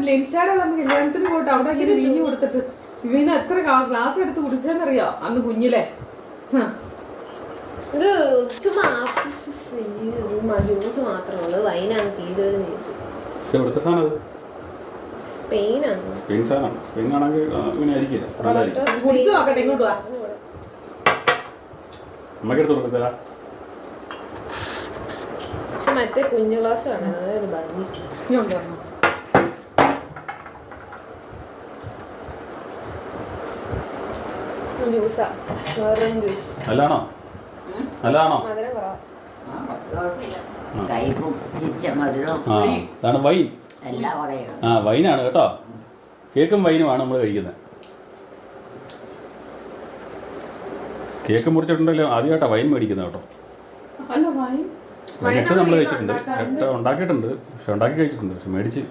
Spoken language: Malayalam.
ലിൻഷാടെ കല്യാണത്തിന് പോയിട്ട് അവിടെ വീഞ്ഞു കൊടുത്തിട്ട് ഇവന് എത്ര ഗ്ലാസ് എടുത്ത് കുടിച്ചെന്നറിയോ അന്ന് കുഞ്ഞിലെ. ഇത് ചുമ്മാ ജ്യൂസ് മാത്രമേ ഉള്ളൂ. വൈനാണ് ഫീൽ കുടിച്ചു നോക്കട്ടെ. ഇങ്ങോട്ട് വാ. പക്ഷെ മറ്റേ കുഞ്ഞു ഗ്ലാസ് ആണ് അതൊരു ഭംഗി. ജ്യൂസാ ജ്യൂസ് നല്ലതാണോ? നല്ലതാണോ? മധുരം കുറവാ. അതാണ് വൈൻ. ആ വൈനാണ് കേട്ടോ. കേക്കും വൈനുമാണ് നമ്മൾ കഴിക്കുന്നത്. കേക്ക് മുറിച്ചിട്ടുണ്ടല്ലോ ആദ്യമായിട്ടാണ് വൈൻ മേടിക്കുന്നത് കേട്ടോ. വൈനിട്ട് നമ്മൾ കഴിച്ചിട്ടുണ്ട്, ഉണ്ടാക്കിയിട്ടുണ്ട്, പക്ഷെ ഉണ്ടാക്കി കഴിച്ചിട്ടുണ്ട്, പക്ഷെ മേടിച്ച്